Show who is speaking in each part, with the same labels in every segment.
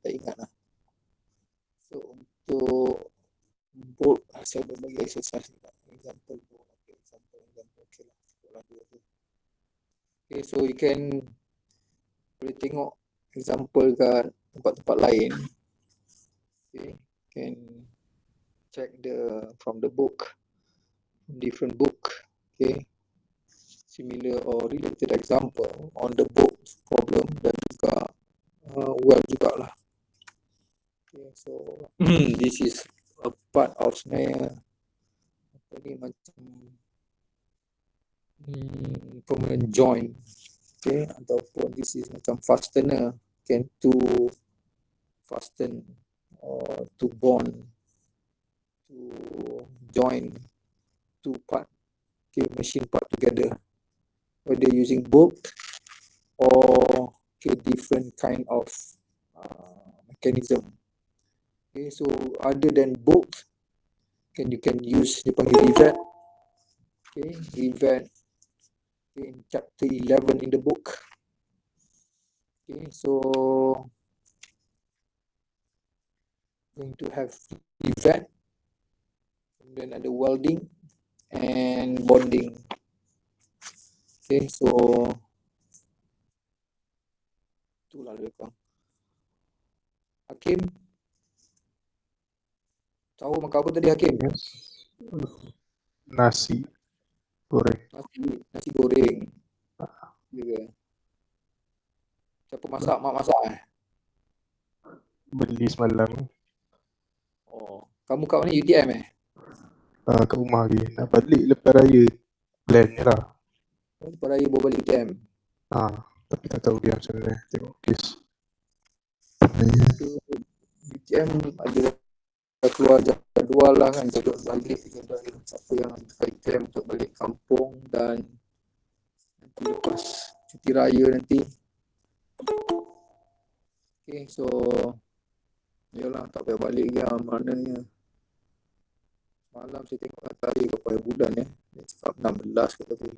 Speaker 1: tak ingat lah. So untuk bolt, saya ada bagi exercise juga. Example bolt, okay, example okay lah, cukup lah dua tu. Okay, so you can boleh tengok example kat tempat-tempat lain. Okay, can check from the book, different book, okay, similar or related example on the book problem dan juga well jugalah. Okay, so this is a part of sebenarnya apa ni, macam permanent joint, okay, ataupun this is macam fastener, can to fasten or to bond, to join two part, okay, machine part together, whether using bolt or okay, different kind of mechanism. Okay, so other than bolt, you can use, dia panggil rivet. Okay, rivet in chapter 11 in the book. Okay, so going to have rivet, and then ada welding and bonding. Okay, so itulah lebih kurang. Hakim, tahu makan apa tadi Hakim?
Speaker 2: Nasi goreng.
Speaker 1: Nasi goreng. Juga. Siapa masak? Mak masak
Speaker 2: Beli semalam.
Speaker 1: Oh, kamu kat mana, UTM
Speaker 2: Kat rumah lagi. Nak balik lepas raya. Plan je lah.
Speaker 1: Lepas raya bawa balik UTM.
Speaker 2: Tapi tak tahu dia macam mana. Tengok kes.
Speaker 1: UTM ada keluar jadual lah kan, jadual balik siapa yang dekat UTM untuk balik kampung dan nanti lepas cuti raya nanti. Okay, so yalah, tak payah balik ke mananya. Malam saya tengok tadi berapa bulan dia cakap 16 ke tapi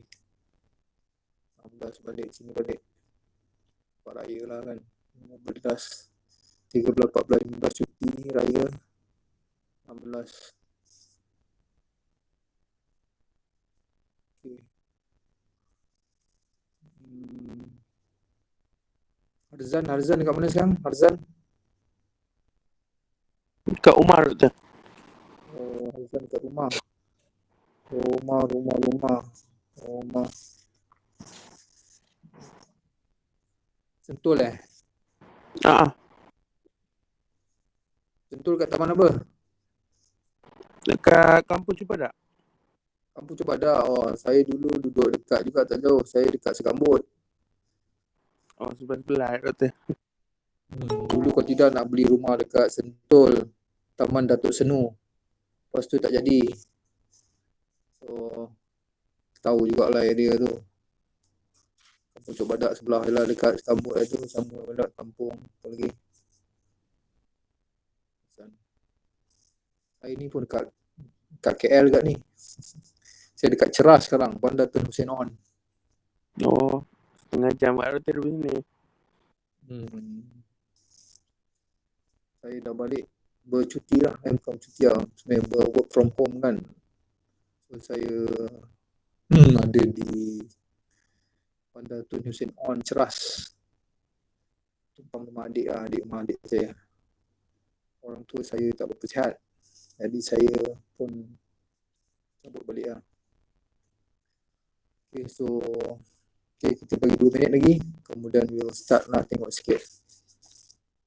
Speaker 1: 16 balik sini balik lepas raya lah kan, 15 13 14 15 cuti raya 16. Okay. Harzan dekat mana sekarang? Harzan?
Speaker 3: Kat rumah doktor.
Speaker 1: Oh, Harzan dekat rumah. Rumah. Sentul Sentul kat taman apa?
Speaker 3: Dekat kampung Cipadak.
Speaker 1: Kampung Cipadak. Oh, saya dulu duduk dekat juga, tak jauh. Saya dekat Sekambut.
Speaker 3: Oh, sebelah doktor.
Speaker 1: Dulu kalau tidak nak beli rumah dekat Sentul, Taman Datuk Senu. Lepas tu tak jadi. So, tahu jugalah area tu. Kampung Cipadak sebelah je lah, dekat Sekambut tu. Sama dekat kampung. Apa lagi? Saya ni pun dekat KL kat ni. Saya dekat Ceras sekarang, Bandar Tun Hussein On.
Speaker 3: Oh, setengah jam kat doktor dari sini.
Speaker 1: Saya dah balik bercuti lah, bukan cuti lah, sebenarnya work from home kan. So saya ada di Bandar Tun Hussein On, Ceras. Tumpang rumah adik lah, rumah adik saya. Orang tua saya tak berapa sihat, jadi saya pun cabut balik lah. Okay, so kita bagi 2 minit lagi, kemudian we'll start lah, tengok sikit.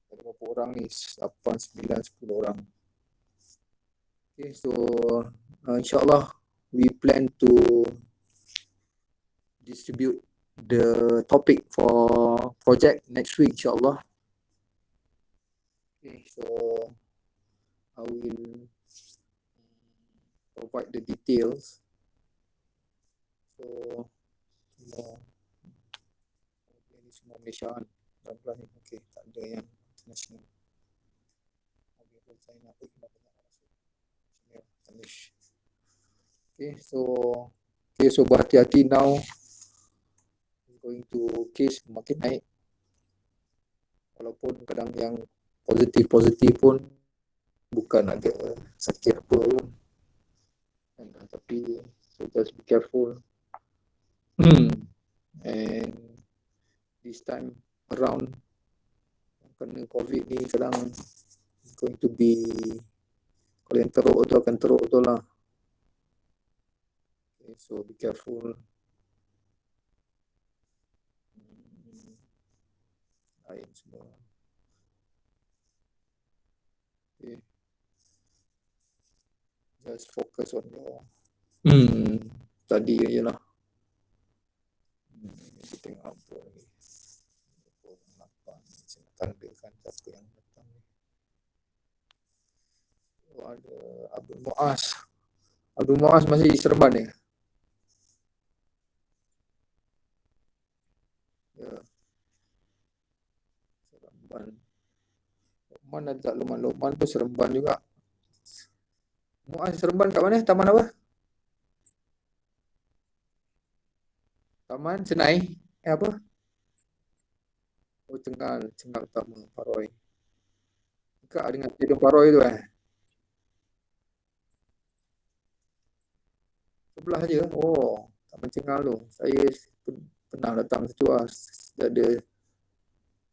Speaker 1: Ada berapa orang ni? 8, 9, 10 orang. Okay, so insyaAllah we plan to distribute the topic for project next week, insyaAllah. Okay, so I will provide the details. So semua Malaysia kan, okay, tak ada yang international. Okay, so berhati-hati now. Going to case makin naik. Walaupun kadang yang positif pun bukan ada sakit apa pun. Tapi so just be careful. And this time around kena COVID ni sekarang it's going to be, kalau yang teruk tu akan teruk tu lah. Okay, so be careful. Lain semua. Okay. Just focus on your study je lah. Kita tengok apa lagi. Tandakan siapa yang datang ni. Oh, ada Abdul Muaz. Abdul Muaz masih di Seremban ni. Ya. Seremban. Lokman ada tak Lokman? Lokman tu Seremban juga. Muaz Seremban kat mana? Taman apa? Taman Senai? Apa? Oh, Cengal Utama, Paroi. Dekat dengan Stadium Paroi tu Sebelah je. Oh, Taman Cengal tu. Saya pernah datang situ lah. Ada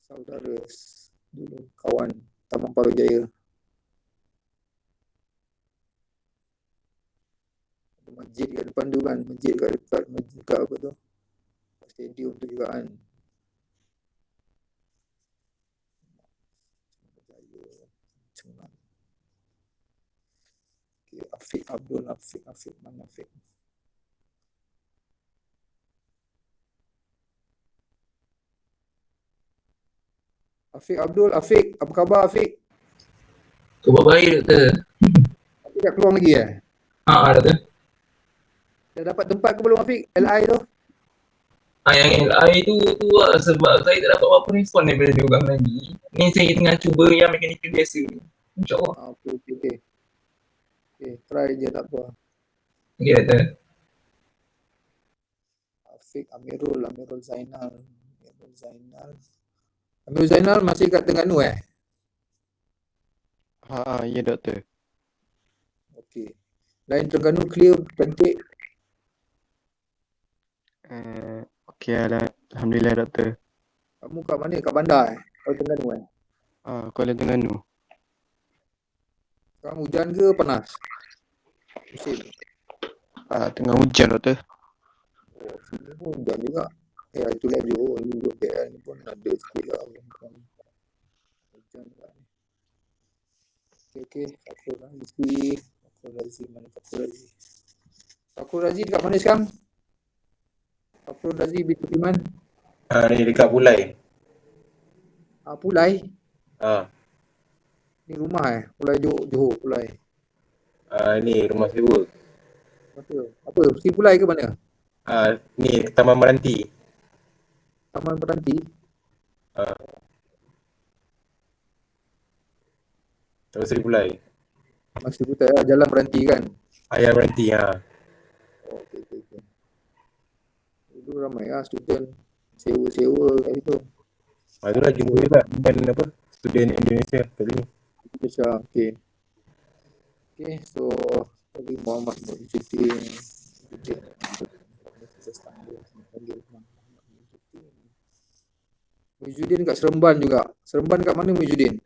Speaker 1: saudara dulu, kawan Taman Paroi Jaya. Ada masjid kat depan tu kan. Masjid kat dekat apa tu? Stadium tu juga kan. Okay, Afiq Abdul, Afiq mana Afiq? Afiq Abdul, Afiq, apa khabar Afiq?
Speaker 4: Khabar baik, Doktor.
Speaker 1: Afiq dah keluar lagi
Speaker 4: Doktor.
Speaker 1: Dah dapat tempat ke belum Afiq? LI tu?
Speaker 4: Yang LI tu lah, sebab saya tak dapat apa-apa respon daripada dia orang lagi. Ni saya tengah cuba yang mekanikal biasa ni. InsyaAllah.
Speaker 1: Okay. Okay, try je tak apa.
Speaker 4: Okay, Doktor.
Speaker 1: Afiq Amirul Zainal. Amirul Zainal masih kat Terengganu
Speaker 2: Ya, Doktor.
Speaker 1: Okey. Lain Terengganu clear, cantik.
Speaker 2: Okey lah. Alhamdulillah, Doktor.
Speaker 1: Kamu kat mana? Kat bandar Kalau Terengganu
Speaker 2: Kuala Terengganu.
Speaker 1: Sekarang hujan ke panas? Musim.
Speaker 2: Tengah hujan, Doktor.
Speaker 1: Oh, sini pun hujan juga. Itulah Johor. Ini juga KL ni pun ada sikit lah. Hujan juga ni. Okey. Fakul Razi dekat mana sekarang? Fakul Razi binti Timan.
Speaker 5: Ni dekat Pulai.
Speaker 1: Pulai. Ni rumah Pulai Johor Pulai.
Speaker 5: Ni rumah sewa.
Speaker 1: Apa? Si Pulai ke mana?
Speaker 5: Ni Taman Meranti.
Speaker 1: Taman Meranti.
Speaker 5: Terus Seri Pulai.
Speaker 1: Masih Putih Jalan Meranti kan?
Speaker 5: Ayah Meranti.
Speaker 1: Okey. Dulu ramai student sewa kat situ.
Speaker 5: Itulah jumpa juga dengan student Indonesia kat sini.
Speaker 1: Indonesia, okey. So tadi Muhammad Muhyiddin. Muhyiddin kat Seremban juga. Seremban kat mana Muhyiddin?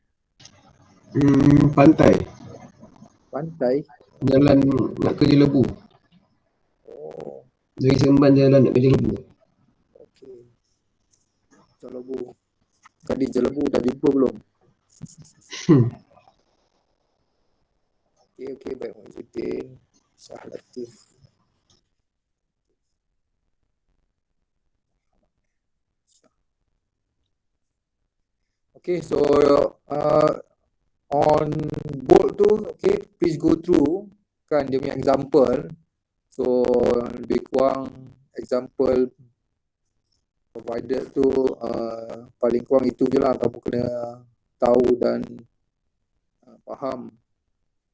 Speaker 6: Pantai. Jalan nak ke Jelebu.
Speaker 1: Oh,
Speaker 6: Dari Seremban jalan nak ke Jelebu.
Speaker 1: okey. Jelebu. Tadi Jelebu dah jumpa belum? Okey, baik Muhyiddin. Shah Latif. Okay, so on board tu, okay, please go through kan dia punya example. So lebih kurang example provided tu paling kurang itu je lah, kamu kena tahu dan faham.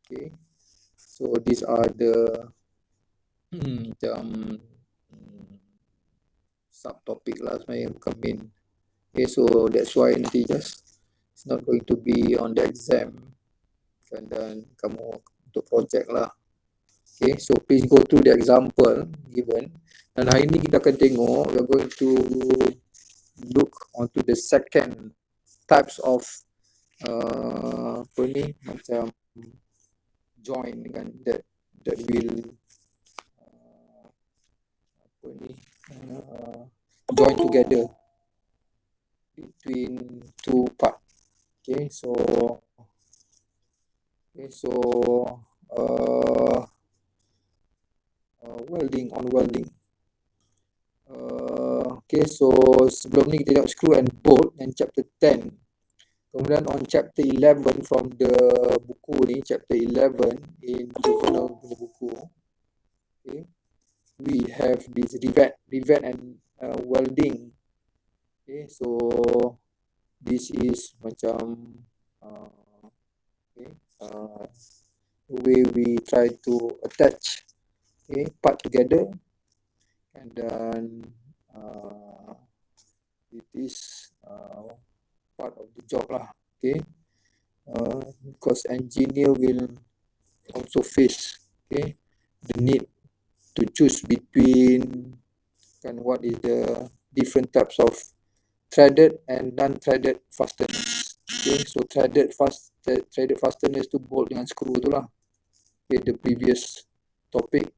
Speaker 1: Okay, so these are the macam subtopic lah sebenarnya, bukan main. Okay, so that's why nanti just not going to be on the exam. Dan kamu untuk projek lah. Okay, so please go through the example given. Dan hari ni kita akan tengok, we are going to look onto the second types of apa ni, macam join kan, that will apa ni, join together between two part. Okay, so welding on welding. Okay, so sebelum ni kita tengok screw and bolt and chapter 10. Kemudian on chapter 11 from the buku ni, chapter 11 in Juvenal punya buku. Okay, we have this rivet and welding. Okay, so this is macam the way we try to attach part together, and then it is part of the job lah. Okay, because engineer will also face the need to choose between what is the different types of threaded and non-threaded fasteners. Okay, so threaded fasteners to bolt dengan screw tu lah. Okay, the previous topic.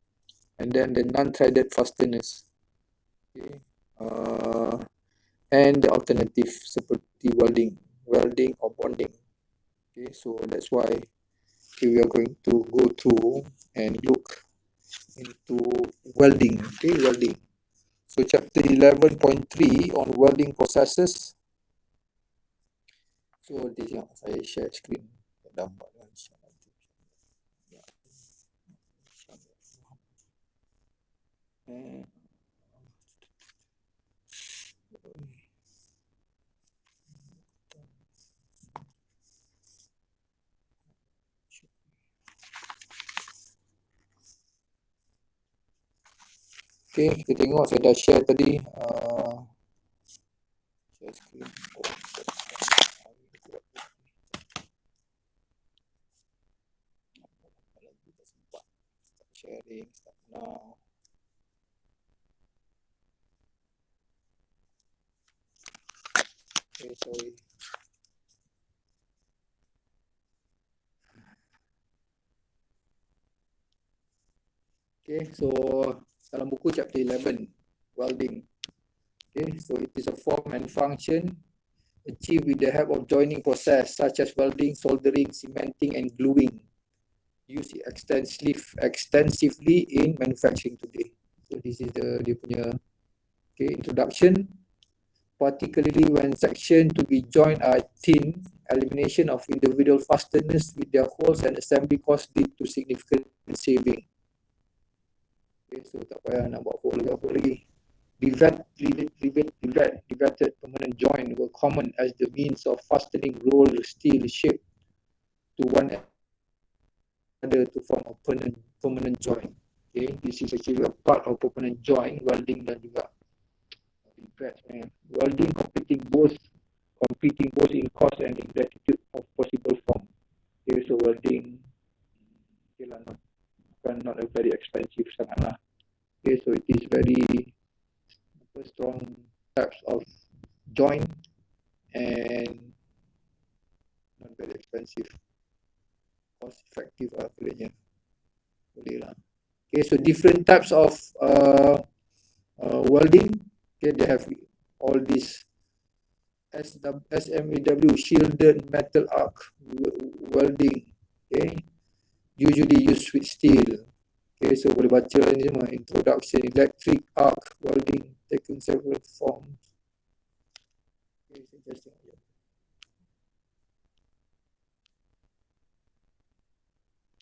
Speaker 1: And then the non-threaded fasteners. Okay, and the alternative seperti welding or bonding. Okay, so that's why we are going to go through and look into welding. Okay, welding. So chapter 11.3 on welding processes. So this yang saya share screen gambar. Okay, kita tengok saya dah share tadi. Share screen. Start sharing, start now. Okay, sorry. Okay, so dalam buku chapter 11, welding. Okay, so it is a form and function achieved with the help of joining process such as welding, soldering, cementing and gluing. Used extensively in manufacturing today. So this is dia punya introduction. Particularly when section to be joined are thin, elimination of individual fasteners with their holes and assembly cost lead to significant saving. Okay, so tak payah nak buat hole lagi. Riveted permanent joint were common as the means of fastening rolled steel shape to one another to form a permanent joint. Okay, this is actually a part of permanent joint, welding dan juga welding competing both in cost and in latitude of possible form. Okay, so welding not a very expensive sangat lah. Okay, so it is very strong types of joint and not very expensive, cost effective lah kiranya. Boleh lah. Okay, so different types of welding. Okay, they have all these SMAW, shielded metal arc welding. Okay, usually used with steel. Okay, so boleh baca ni semua. Introduction, electric arc welding, taking several forms. Okay, interesting.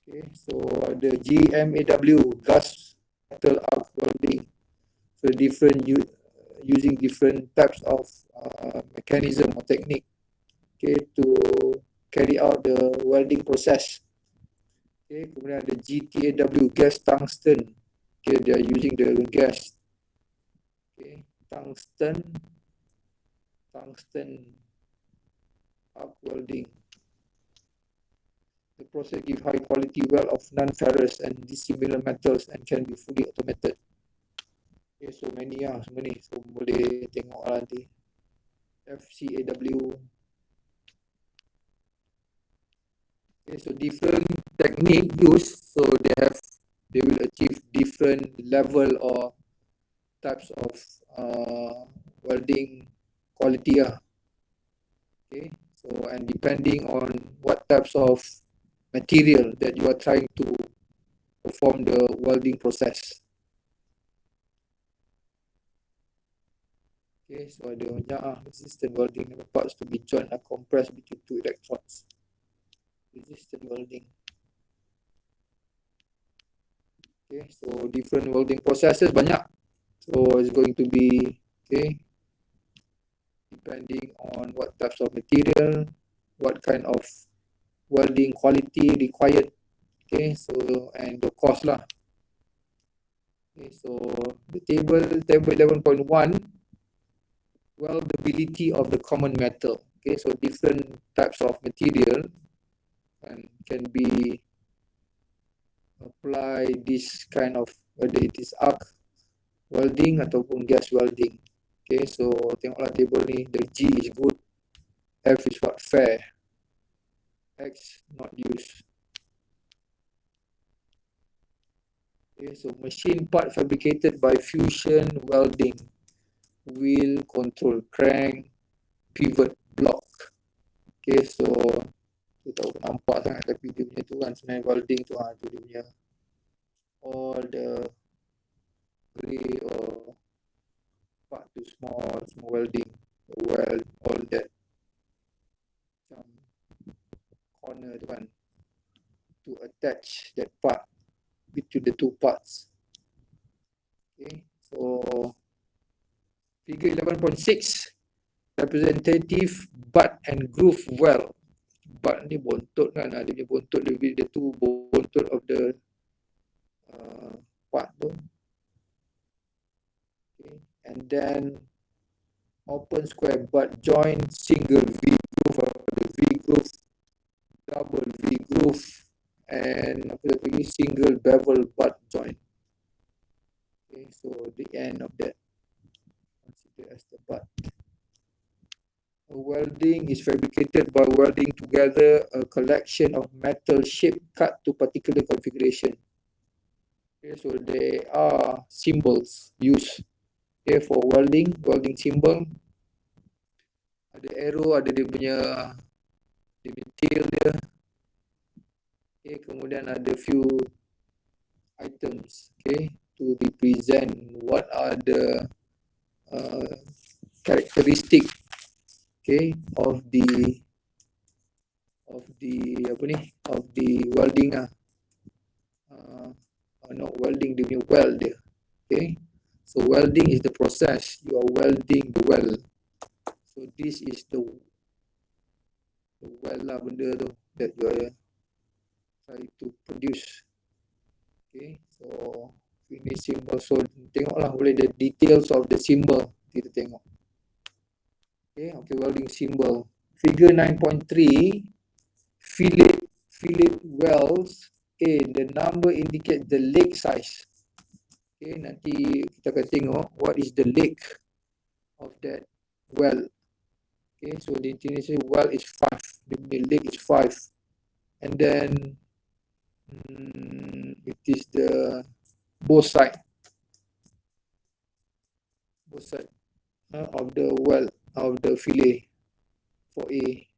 Speaker 1: Okay, so the GMAW, gas metal arc welding. So different using different types of mechanism or technique, okay, to carry out the welding process. Okay, kemudian ada GTAW, gas tungsten. Okay, they are using the gas. Okay, tungsten arc welding. The process gives high quality weld of non-ferrous and dissimilar metals and can be fully automated. Okay, so many lah semua ni. So boleh tengok lah nanti. FCAW. Okay, so different technique used, so they will achieve different level or types of welding quality lah. Okay, so and depending on what types of material that you are trying to perform the welding process. Okay, so ada banyak resistant welding, the parts to be joined are compressed between two electrodes. Resistant welding. Okay, so different welding processes banyak. So it's going to be, okay, depending on what types of material, what kind of welding quality required. Okay, so and the cost lah. Okay, so the table 11.1, weldability of the common metal. Okay, so different types of material and can be apply this kind of, whether it is arc welding ataupun gas welding. Okay, so tengoklah table ni, the G is good, F is what, fair, X not used. Okay, so machine part fabricated by fusion welding, wheel, control crank, pivot block. Okay, so tu tahu nampak sangat tapi dia punya tu kan sebenarnya welding tu tu dia punya all the grey or part to small welding, weld all that macam corner tu kan to attach that part between the two parts. Okay, so figure 11.6, representative butt and groove weld. Butt ni bontot kan, dia punya bontot lebih, the two bontot of the part tu. Okay, and then open square butt joint, single V groove or the V groove, double V groove, and apa lagi, single bevel butt joint. Okay, so the end of that considered as the butt. Welding is fabricated by welding together a collection of metal shape cut to particular configuration. Okay, so there are symbols used here for welding symbol. Ada arrow, ada dia punya detail dia. Okay, kemudian ada few items, okay, to represent what are the characteristic, okay, of the welding not welding, dia punya weld dia. Okay, so welding is the process, you are welding the weld. So this is the weld lah benda tu that you are trying to produce. Okay, so finish symbol, so tengoklah boleh the details of the symbol kita tengok. Okay, welding symbol. Figure 9.3, fillet welds. The number indicates the leg size. Okay, nanti kita akan tengok what is the leg of that weld. Okay, so the international weld is 5, the leg is 5, and then it is the both side of the weld of the fillet for A.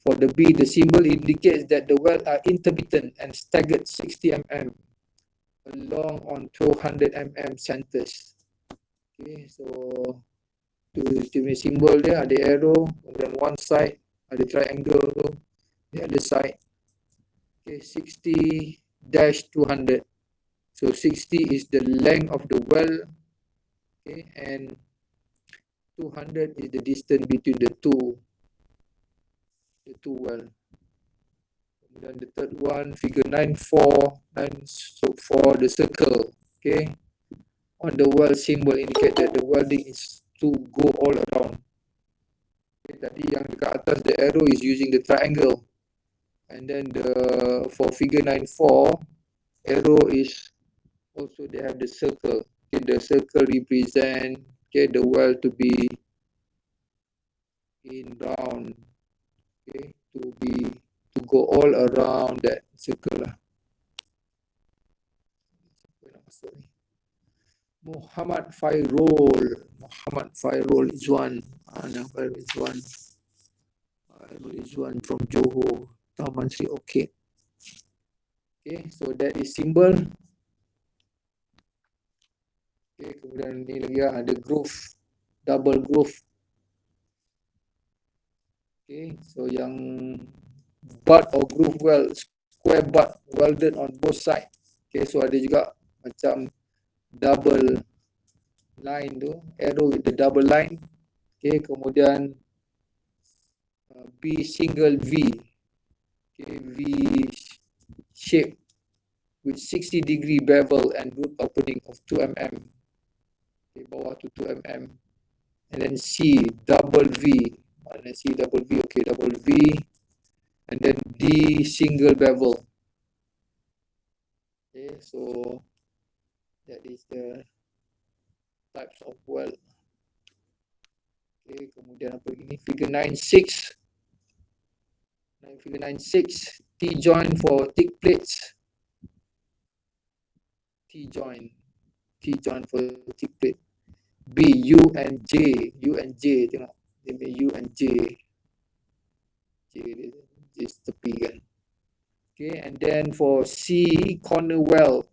Speaker 1: For the B, the symbol indicates that the welds are intermittent and staggered 60 mm along on 200 mm centers. Okay, so the symbol dia ada arrow, dan one side ada triangle tu, the other side. Okay, 60-200. So 60 is the length of the weld, okay, and 200 is the distance between the two weld. Kemudian the third one, figure 9.4, so for the circle, okay, on the weld symbol indicate that the welding is to go all around. Okay, tadi yang dekat atas the arrow is using the triangle, and then for figure 9.4 arrow is also they have the circle. Okay, the circle represent the well to be in round, to go all around that circle lah. Muhammad Fairul is one. Fairul is one from Johor, Taman Sri Orchid. Okay, so that is symbol. Okay, kemudian ni lagi ada groove, double groove. Okay, so yang butt or groove well, square butt welded on both side. Okay, so ada juga macam double line tu, arrow with the double line. Okay, kemudian B single V. Okay, V shape with 60-degree bevel and root opening of 2 mm. Okay, bawah tu 2 mm. And then C double V. Mana C double V? Okay, double V. And then D single bevel. Okay, so that is the types of weld. Okay, kemudian apa lagi ni? Figure 9.6. Figure 9.6, T-joint for thick plates. T-joint for thick plate. B, U and J. Tengok. Dia punya U and J. J tepi kan. Okay, and then for C, corner weld.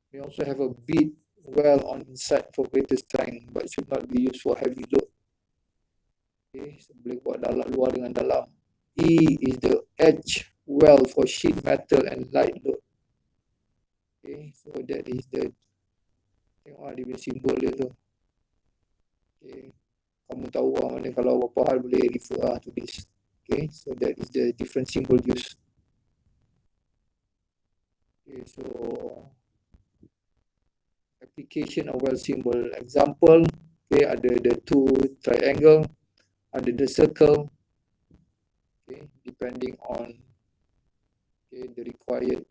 Speaker 1: We also have a bead weld on inside for greater strength, but should not be used for heavy load. Okay, so boleh buat dalam, luar dengan dalam. E is the edge weld for sheet metal and light load. Okay, so that is the, tengok dia punya simbol dia tu. Okay, kamu tahu mana kalau apa hal boleh refer to this. Okay, so that is the different symbol used. Okay, so application of weld symbol. Example, okay, ada the two triangle, ada the circle. Okay, depending on the required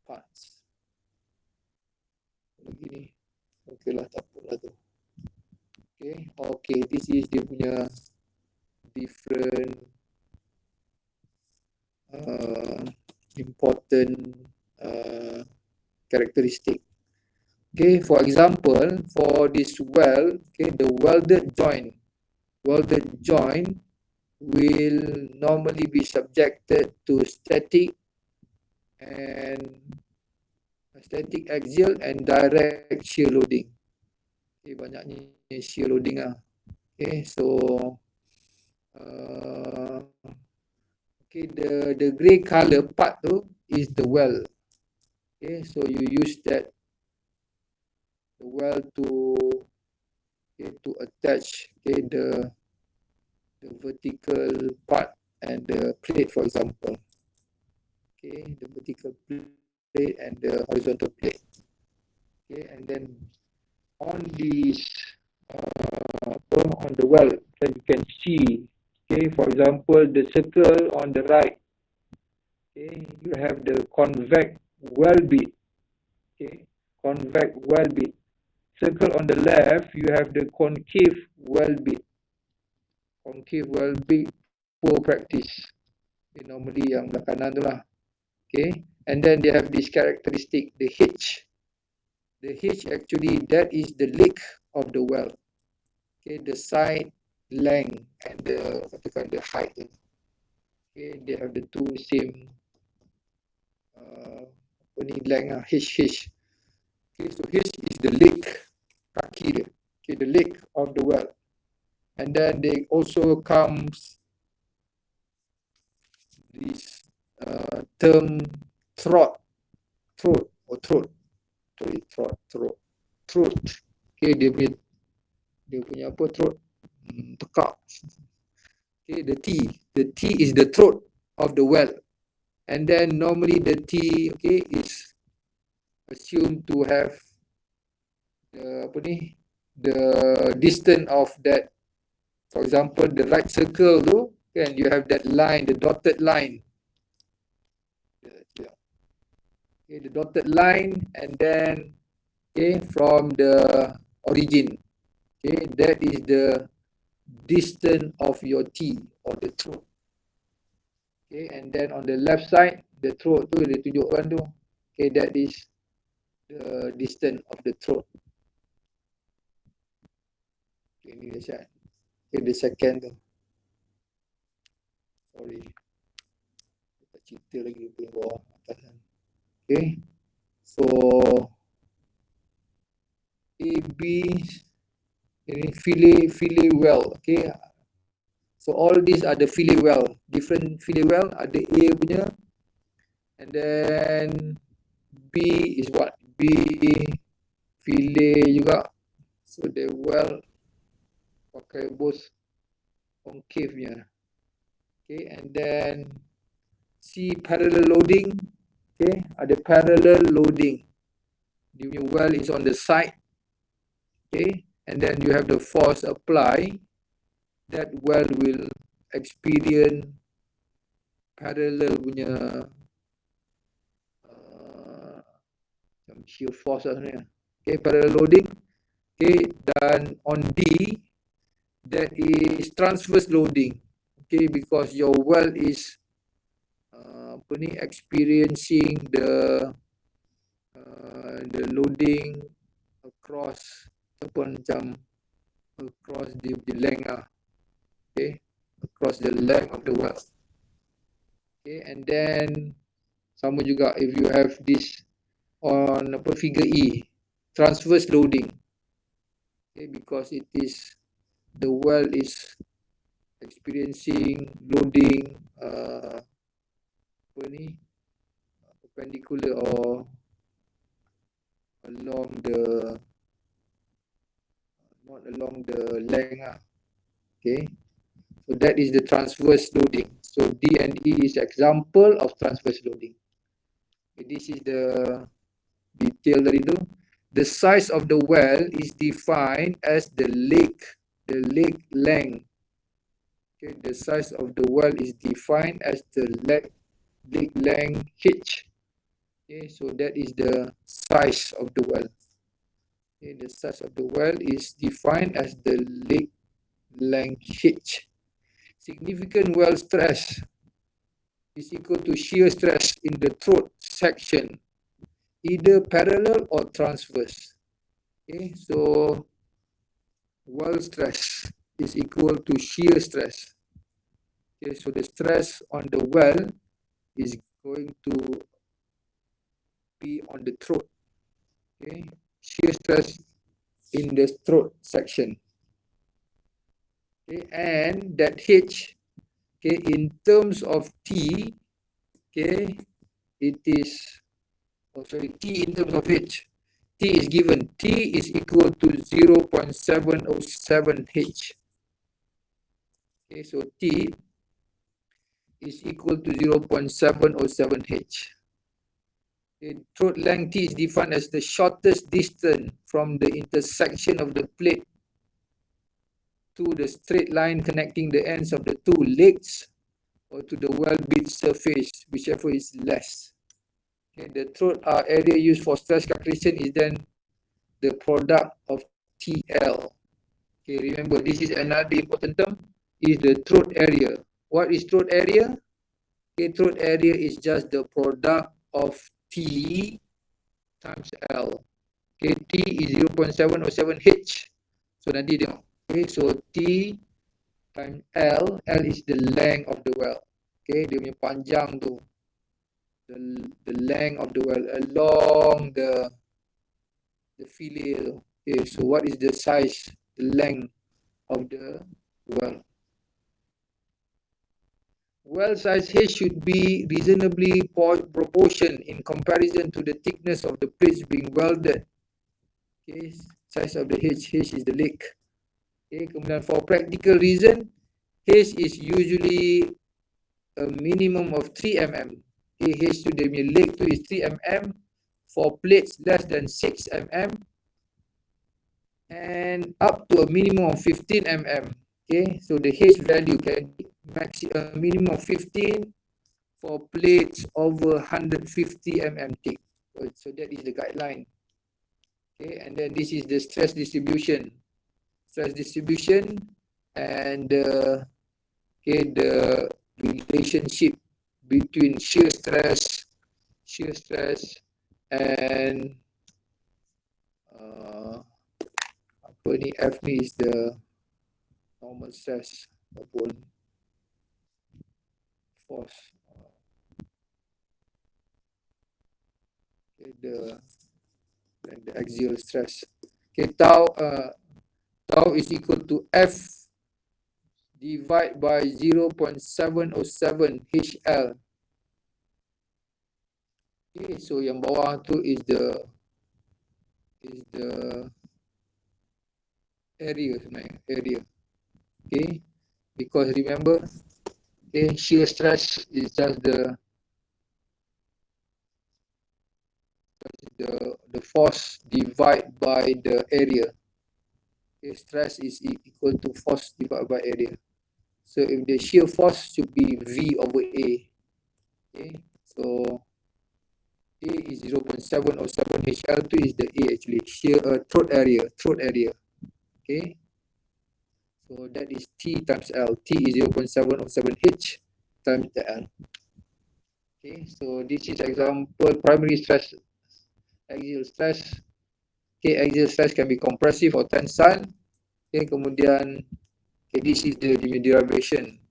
Speaker 1: parts. Begini, okay lah, tak apalah tu. Okay, this is dia punya different important characteristic. Okay, for example, for this weld, okay, the welded joint will normally be subjected to static axial and direct shear loading. Okay, banyaknya shear loading lah. Okay, so okay, the grey color part tu is the weld. Okay, so you use the weld to attach the vertical part and the plate, for example. Okay, the vertical plate and the horizontal plate. Okay, and then on this on the weld, then you can see, okay, for example, the circle on the right, okay, you have the convex weld bit. Okay, convex weld bit. Circle on the left, you have the concave weld bit. Concave weld bit, poor practice. Okay, normally yang belah kanan tu lah. Okay, and then they have this characteristic, the H. The H actually, that is the length of the weld. Okay, the side length and the height. Okay, they have the two same length, H. Okay, so H is the leg, kaki dia. Okay, the leg of the weld. And then they also comes this term throat. Okay, dia punya apa, throat, tekak. Okay, the T is the throat of the weld. And then normally the T, okay, is assumed to have the distance of that, for example, the right circle tu, kan, you have that line, the dotted line. Okay, the dotted line, and then from the origin. Okay, that is the distance of your T or the throat. Okay, and then on the left side, the throat tu dia tunjukkan tu. Okay, that is the distance of the throat. Okay, ni dia shot. Okay, the second tu. Sorry. Tak cerita lagi di bawah atas. Okay. So AB ini fillet well. Okay. So all these are the fillet well. Different fillet well. Ada A punya. And then B is what? B fillet juga. So the well pakai both concave nya. Okay, and then C parallel loading. Okay, ada parallel loading. The well is on the side. Okay, and then you have the force apply. That well will experience parallel punya shear force lah sebenarnya. Okay, parallel loading. Okay, dan on D, that is transverse loading. Okay, because your well is experiencing the loading across macam across the length lah. Okay, across the length of the well. Okay, and then sama juga if you have this on figure E, transverse loading. Okay, because it is the well is experiencing loading perpendicular or along the not along the length. Okay, so that is the transverse loading. So D and E is example of transverse loading. Okay, this is the detail dari itu. The size of the well is defined as the lake length. Okay, the size of the well is defined as the lake length H. Okay, so that is the size of the well. Okay, the size of the well is defined as the lake length H. Significant well stress is equal to shear stress in the throat section, either parallel or transverse. Okay, so well stress is equal to shear stress. Okay, so the stress on the well is going to be on the throat. Okay, shear stress in the throat section. Okay, and that H, okay, in terms of T, okay, it is, T in terms of H, T is given, T is equal to 0.707 H. Okay, so T is equal to 0.707 H. Okay, throat length T is defined as the shortest distance from the intersection of the plate to the straight line connecting the ends of the two legs or to the well bead surface, whichever is less. Okay, the throat area used for stress calculation is then the product of TL. Okay, remember this is another important term, is the throat area. What is throat area? Okay, throat area is just the product of T times L. Okay, T is 0.707 H. So nanti tengok. Okay, so T times L, L is the length of the well. Okay, dia punya panjang tu. The length of the well along the fillet. Okay, so what is the size, the length of the well? Well size H should be reasonably proportioned in comparison to the thickness of the plates being welded. Okay, size of the H is the lake. Okay, kemudian for practical reason, H is usually a minimum of 3 mm. Okay, H to the lake tu is 3 mm. For plates less than 6 mm, and up to a minimum of 15 mm. Okay, so the H value can be a minimum of 15 for plates over 150 mm thick. So that is the guideline. Okay, and then this is the stress distribution. Stress distribution and the relationship between shear stress and apa ni, F ni is the normal stress upon force. Okay, the axial stress. Okay, tau is equal to F divided by 0.707 HL. Okay, so yang bawah tu is the area sebenarnya, area. Okay, because remember, okay, shear stress is just the force divided by the area. Okay, stress is equal to force divided by area. So if the shear force should be V over A. Okay, so A is 0.707 HL2 is the A actually, shear throat area. Okay, so that is T times L. T is 0.707 H times the L. Okay, so this is example primary stress, axial stress. Okay, axial stress can be compressive or tensile. Okay, kemudian this is the derivation.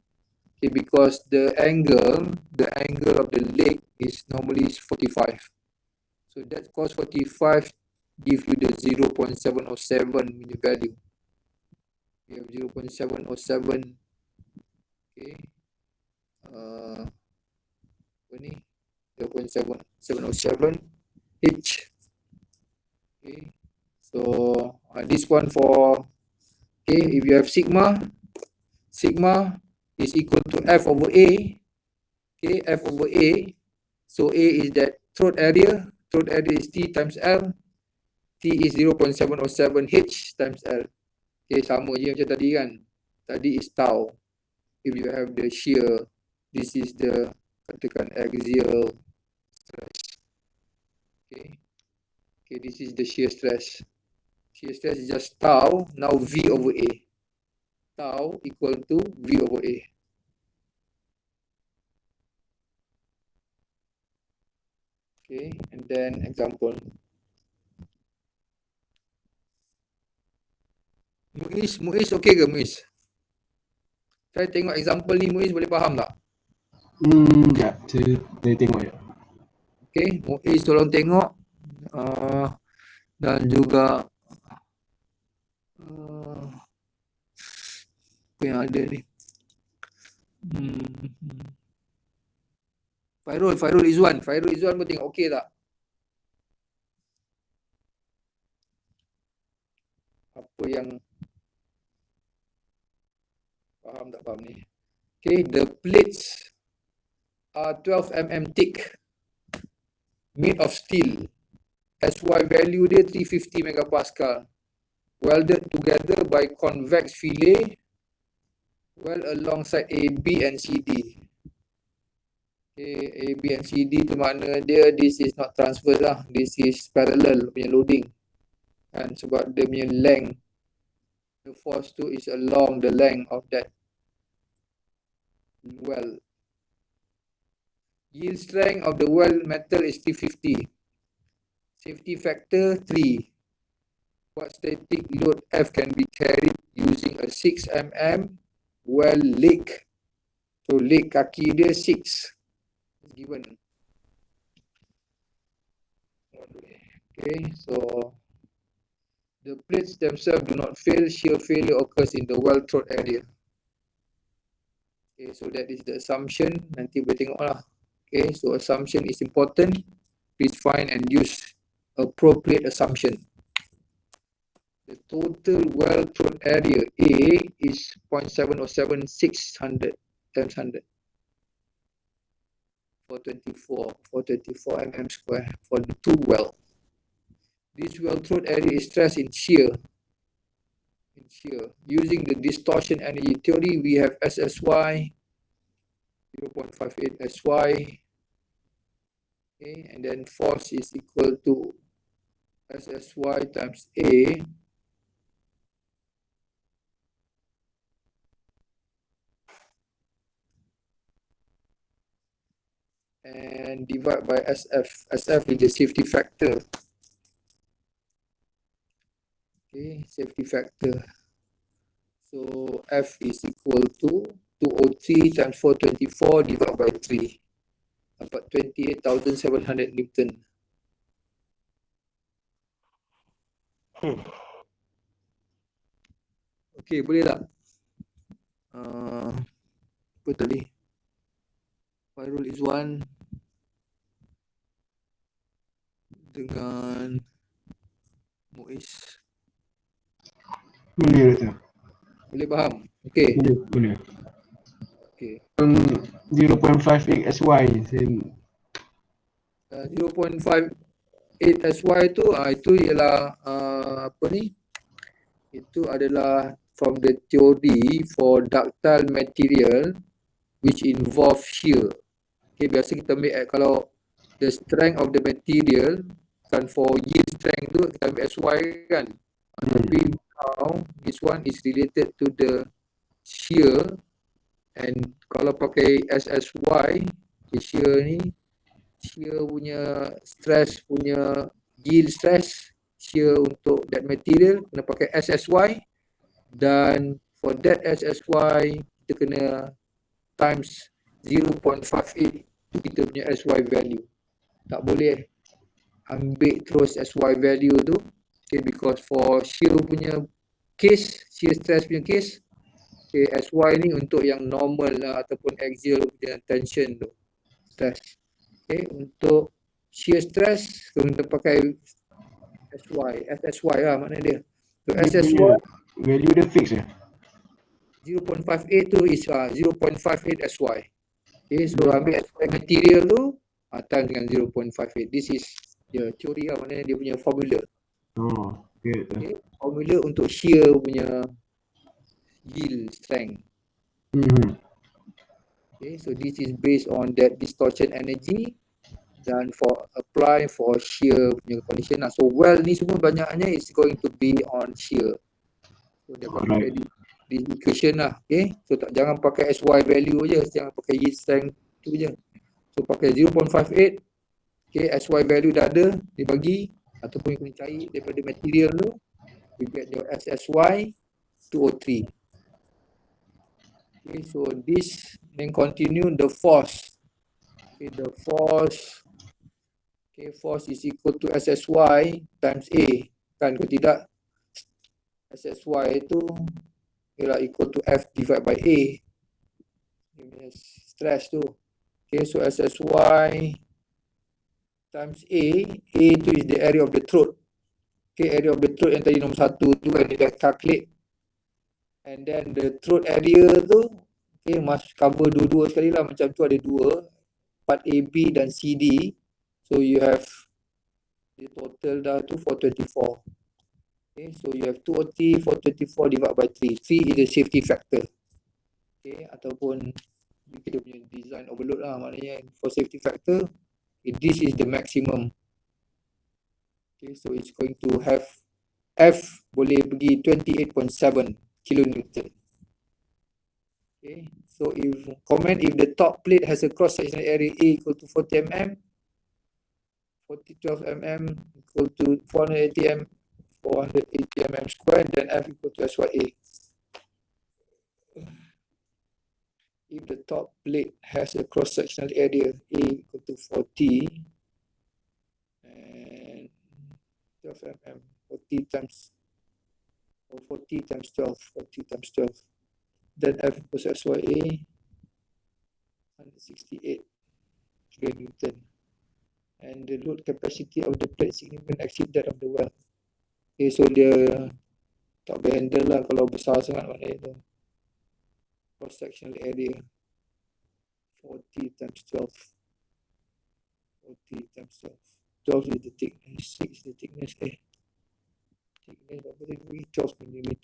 Speaker 1: Okay, because the angle of the leg is normally 45. So that cos 45 gives you the 0.707 value. We have 0.707. Okay. Apa ni? 0.707 H. Okay. So this one for, okay, if you have sigma is equal to F over A. Okay, F over A. So A is that throat area is T times L. T is 0.707 H times L. Okay, sama je macam tadi kan. Tadi is tau. If you have the shear, this is the, katakan, axial stress. Okay. Okay, this is the shear stress. Shear stress is just tau, now V over A. Tau equal to V over A. Okay, and then example. Muiz okay ke Muiz? Saya tengok example ni, Muiz boleh faham tak?
Speaker 5: Ya, saya tengok ya.
Speaker 1: Okay, Muiz tolong tengok. Dan juga apa yang ada ni? Fairul Izwan pun tengok okey tak? Apa yang faham tak faham ni? Okay, the plates are 12 mm thick, made of steel. SY value dia 350 megapascal. Welded together by convex fillet, well alongside AB and CD. Okay, AB and CD tu makna dia, this is not transverse lah, this is parallel punya loading. Kan, sebab dia punya length, the force tu is along the length of that weld. Yield strength of the weld metal is 350. Safety factor 3. What static load F can be carried using a 6 mm weld leg? So leg kaki dia 6 is given. Okay, so the plates themselves do not fail. Shear failure occurs in the weld throat area. Okay, so that is the assumption. Nanti boleh tengok lah. Okay, so assumption is important. Please find and use appropriate assumption. The total weld throat area A is 0.707 600 times 100 for 24 mm square for the two weld. This weld throat area is stressed in shear in shear. Using the distortion energy theory, we have SSY 0.58 SY. Okay, and then force is equal to SSY times A and divide by SF. SF is the safety factor. Okay, safety factor. So F is equal to 203 times 424 divided by 3. Dapat 28,700 Newton. Okay, boleh tak? Apa tadi? Fairul Izwan dengan Muiz.
Speaker 6: Boleh Doktor.
Speaker 1: Boleh faham? Okay.
Speaker 6: Boleh.
Speaker 1: Okay.
Speaker 6: 0.58 SY.
Speaker 1: 0.58 SY itu ialah apa ni? Itu adalah from the theory for ductile material which involve shear. Okay, biasa kita ambil kalau the strength of the material kan for yield strength tu kita ambil SY kan. Tapi now this one is related to the shear, and kalau pakai SSY, shear ni, shear punya stress punya yield stress, shear untuk that material kena pakai SSY, dan for that SSY kita kena times 0.58 kita punya SY value. Tak boleh ambil terus SY value tu, okay, because for shear punya case, shear stress punya case, okay, SY ni untuk yang normal lah ataupun axial punya tension tu, stress. Okay, untuk shear stress kita pakai SSY lah makna dia. So SSY
Speaker 6: Value dia fix ya?
Speaker 1: 0.58 tu is 0.58 SY. Okay, so ambil SY material tu times dengan 0.58. This is teori lah, maknanya dia punya formula.
Speaker 6: Oh, okay.
Speaker 1: Okay, formula untuk shear punya yield strength. Okay, so this is based on that distortion energy dan for apply for shear punya condition lah. So well ni semua banyaknya is going to be on shear. So dia akan pakai di equation lah. Okay, so jangan pakai SY value je, jangan pakai yield strength tu je. So pakai 0.58. Okay, SY value dah ada, dibagi ataupun you kena cari daripada material tu, you get your SSY 203. Okay, so this then continue the force. Okay, the force, okay, force is equal to SSY times A, kan, kalau tidak SSY itu ialah equal to F divided by A, stress tu. Okay, so SSY times A tu is the area of the throat. Okay, area of the throat yang tadi nombor 1 tu kan dia dah calculate. And then the throat area tu, okay, must cover dua-dua sekali lah, macam tu ada dua, part AB dan CD. So you have the total dah tu 424. Okay, so you have 203, 424 divided by 3. 3 is the safety factor. Okay, ataupun kita punya design overload lah, maknanya for safety factor, okay, this is the maximum. Okay, so it's going to have F boleh pergi 28.7 kilonewton. Okay, so if the top plate has a cross sectional area A equal to 40 mm, 12 mm equal to 480 mm square, then F equal to SYA. If the top plate has a cross sectional area A equal to 40 and 12 mm, 40 times 12, then F equals to SYA 168 kilonewton, and the load capacity of the plate significantly exceed that of the well. Okay, so dia tak boleh handle lah kalau besar sangat maknanya tu. Cross sectional area 40 times 12. 40 times 12. 12 is the thickness, 6 is the thickness. Thickness berapa tadi? 12 mm.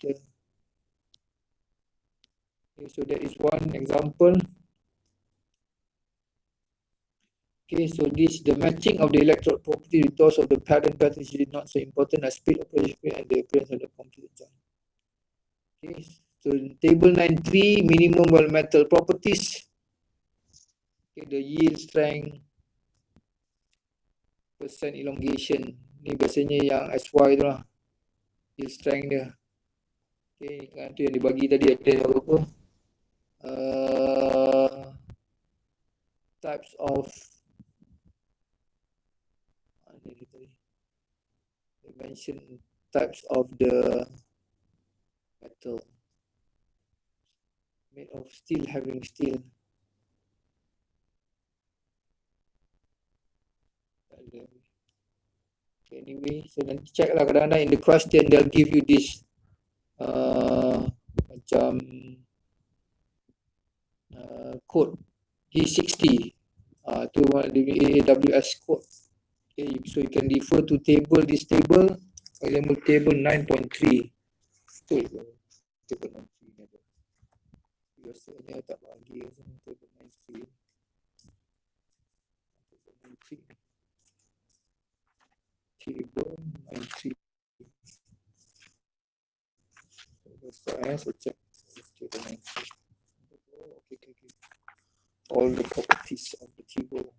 Speaker 1: Okay, so that is one example. Okay, so this the matching of the electrode property with those of the parent battery is not so important as speed, operation speed, and the appearance of the computer joint. Okay, so table 9.3 minimum well metal properties. Okay, the yield strength, percent elongation. Ni biasanya yang SY tu lah. Yield strength dia. Okay, tu yang dibagi tadi ada apa? Types of they mention types of the metal made of steel, having steel. Okay, anyway, so nanti check lah kadang-kadang in the question they'll give you this macam code G60 tu AWS code. Okay, so you can refer to this table, for example table 9.3. Betul ke? Table 9.3 ni ada. Biasanya tak bagi table 9.3. Table 9.3. So check table 9.3. Oh, okay. All the properties of the table.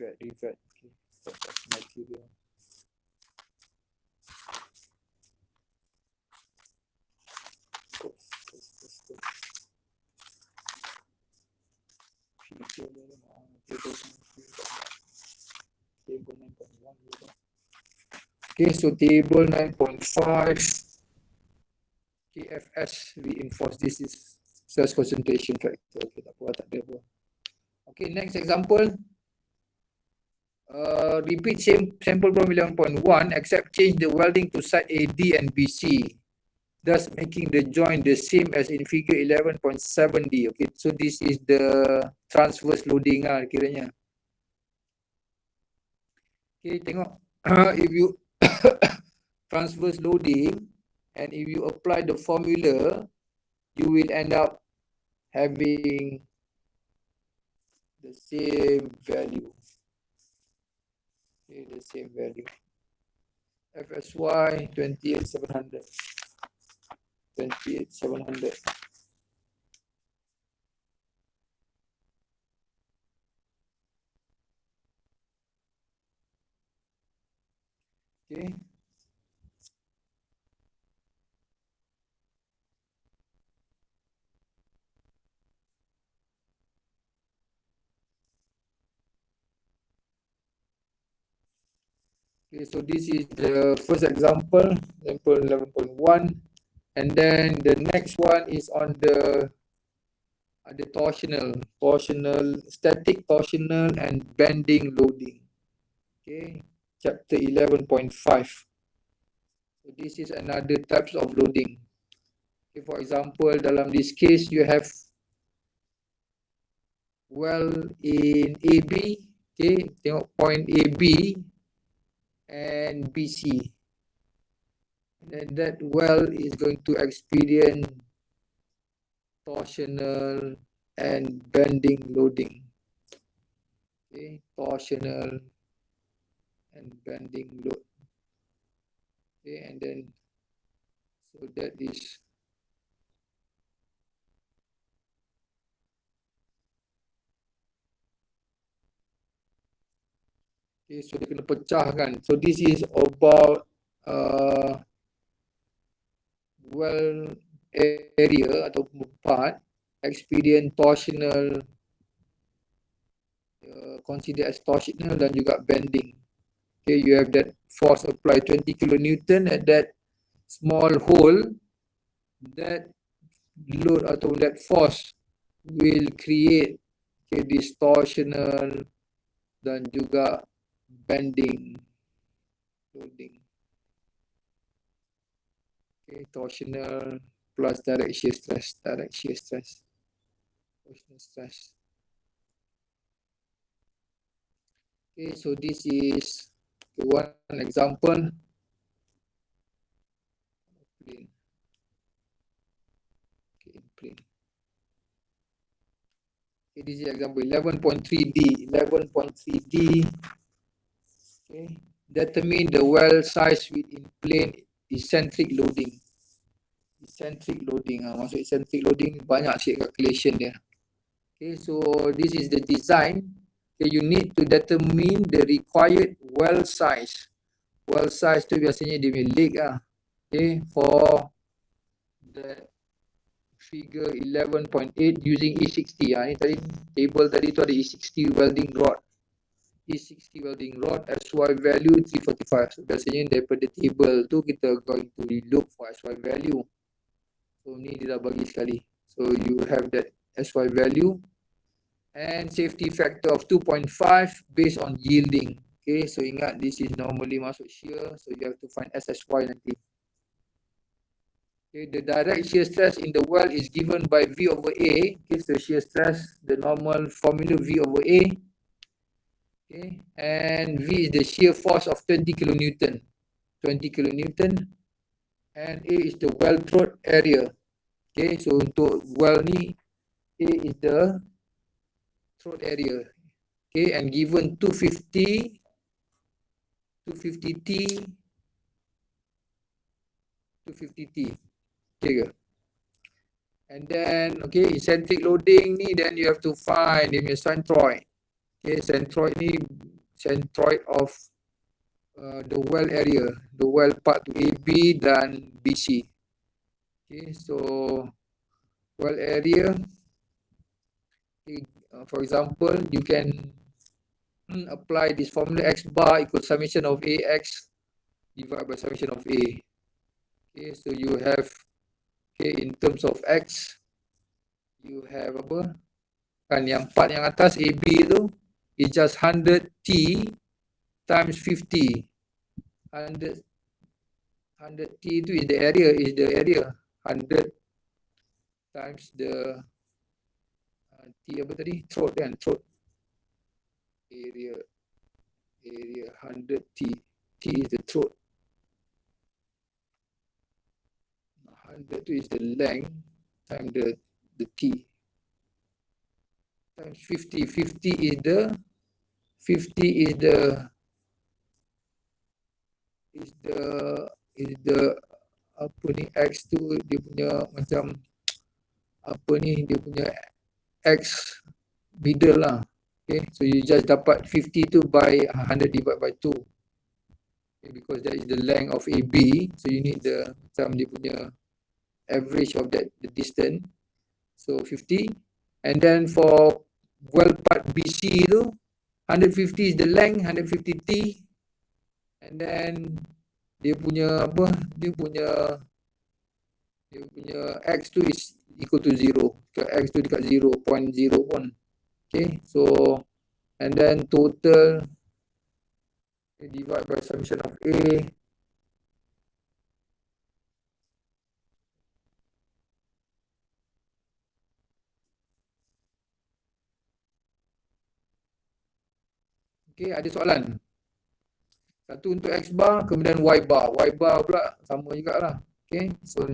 Speaker 1: Revert. Okay, that's material. Go. Table 9.1. Okay, so table 9.5. KFS reinforce. This is stress concentration factor. Okay, tak ada. Okay, next example. Repeat sample problem 11.1 except change the welding to side AD and BC, thus making the joint the same as in figure 11.7D. Okay, so this is the transverse loading lah kiranya. Okay, tengok if you transverse loading and if you apply the formula, you will end up having the same value. Okay, the same value. FSY 28,700. 28,700. Okay. Okay, so this is the first example 11.1, and then the next one is on the torsional, static torsional and bending loading. Okay, chapter 11.5. So this is another types of loading. Okay, for example, dalam this case you have well in AB. Okay, tengok point AB and BC, and that well is going to experience torsional and bending loading. Okay, torsional and bending load. Okay, and then so that is okay, so dia kena pecahkan. So this is about well area atau part experience torsional, consider as torsional dan juga bending. Okay, you have that force applied 20 kilonewton at that small hole. That load atau that force will create this torsional dan juga bending loading. Okay, torsional plus direct shear stress, torsional stress. Okay, so this is one example plane. Okay, this is example 11.3D. 11.3D. Okay. Determine the well size within plane eccentric loading. Eccentric loading. Maksud eccentric loading banyak sikit calculation dia. Okay, so this is the design. Okay, you need to determine the required well size. Well size tu biasanya dia punya leg lah. Okay, for the figure 11.8 using E60. Ni tadi table tadi tu ada E60 welding rod. E60 welding rod, SY value 345. So biasanya daripada table tu kita going to look for SY value. So ni dia dah bagi sekali. So you have that SY value and safety factor of 2.5 based on yielding. Okay, so ingat this is normally masuk shear, so you have to find SSY nanti. Okay, the direct shear stress in the well is given by V over A. Okay, so shear stress, the normal formula V over A. Okay, and V is the shear force of 20 kilonewton. 20 kilonewton. And A is the well throat area. Okay, so untuk well ni, A is the throat area. Okay, and given 250 T. 250 T. Okay ke? And then, okay, eccentric loading ni, then you have to find dia punya centroid. Okay, centroid ni, centroid of the well area, the well part to AB dan BC. Okay, so well area, okay, for example, you can apply this formula X bar equals summation of AX divided by summation of A. Okay, so you have, okay, in terms of X, you have apa? Kan yang part yang atas AB tu is just 100 T times 50. 100 T tu is the area. 100 times the T apa tadi? Throat kan? Throat. Area 100 T. T is the throat. 100 tu is the length times the T. Times 50. 50 is the apa ni, X tu dia punya macam apa ni, dia punya X middle lah. Okay, so you just dapat 50 tu by 100 divided by 2. Okay, because that is the length of AB, so you need the macam dia punya average of that, the distance. So 50, and then for well part BC tu 150 is the length, 150 T, and then dia punya apa, dia punya X tu is equal to 0. X tu dekat 0.0 pun. Okay, so and then total divide by summation of A. Okay, ada soalan? Satu untuk X bar, kemudian Y bar. Y bar pula sama jugalah. Okay, so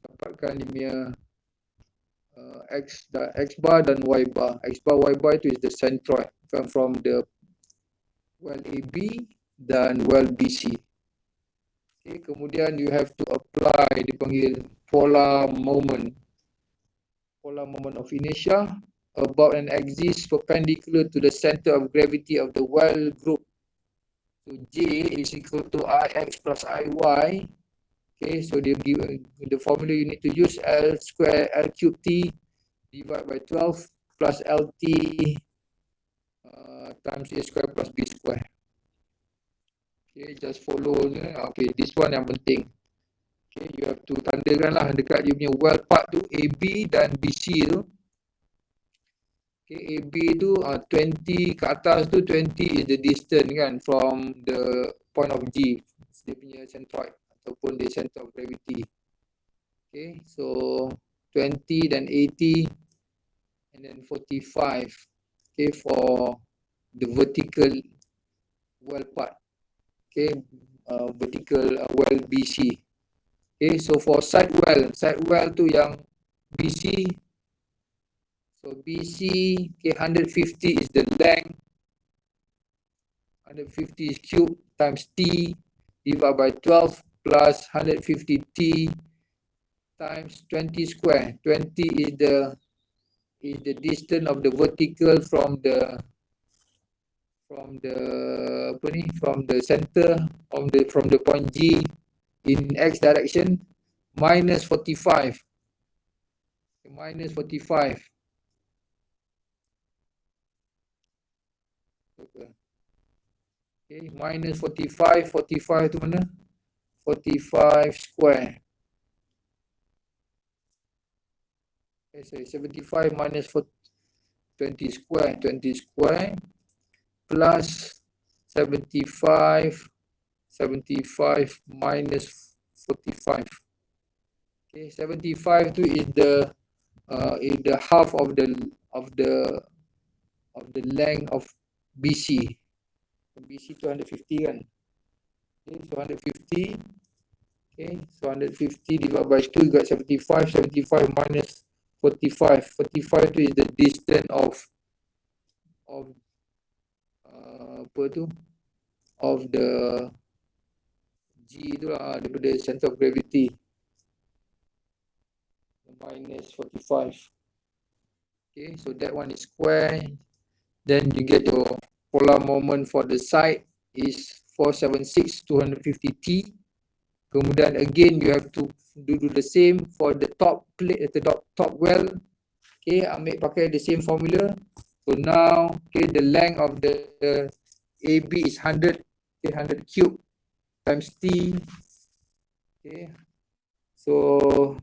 Speaker 1: dapatkan dia punya X bar dan Y bar. X bar, Y bar itu is the centroid from the well AB dan well BC. Okay, kemudian you have to apply, dipanggil polar moment. Polar moment of inertia about an axis perpendicular to the center of gravity of the well group. So J is equal to Ix plus Iy. Okay, so they give the formula you need to use L square L cube T divided by 12 plus LT times A square plus B square. Okay, just follow. Okay, this one yang penting. Okay, you have to tandakan lah dekat dia punya well part tu AB dan BC tu. Okay, AB tu 20 ke atas tu, 20 is the distance kan from the point of G, dia punya centroid ataupun the center of gravity. Okay, so 20 dan 80 and then 45. Okay, for the vertical well part. Okay, vertical well BC. Okay, so for side well tu yang BC. So BC, okay, 150 is the length. 150 is cube times T divided by 12 plus 150T times 20 square. 20 is the distance of the vertical from the center from the point G in X direction minus 45. Minus 45. Okay, minus 45. 45 tu mana? 45 square. Okay, sorry, 75 minus 20 square. 20 square plus 75. 75 minus 45. Okay, 75 tu is the half of the length of BC. BC 250 kan. Okay, so 150. Okay, so 150 divided by 2 you got 75. 75 minus 45. 45 tu is the distance of of the G tu lah, daripada center of gravity. Minus 45. Okay, so that one is square. Then you get your polar moment for the side is 476 250T. Kemudian again you have to do the same for the top plate, the top well. Okay, ambil pakai the same formula. So now, okay, the length of the AB is 100, okay, 100 cube times T. Okay, so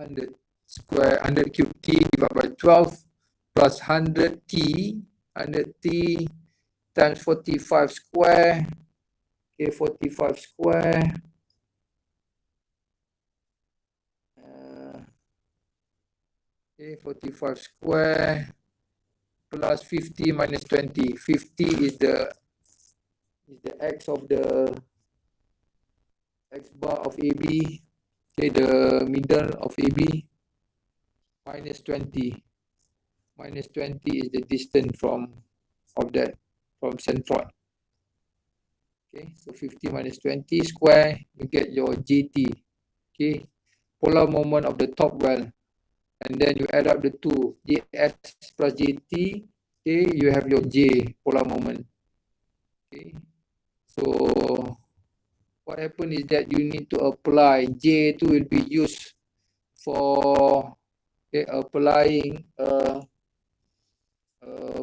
Speaker 1: 100 square, 100 cube T divided by 12 plus 100T, 100T times 45 square. Okay, 45 square. Okay, 45 square plus 50 minus 20. 50 is the x of the x bar of AB. Okay, the middle of AB minus 20. Minus 20 is the distance from centroid. Okay, so 50 minus 20 square, you get your JT. Okay, polar moment of the top well. And then you add up the two, JS plus JT. Okay, you have your J, polar moment. Okay, so what happens is that you need to apply J2 will be used for applying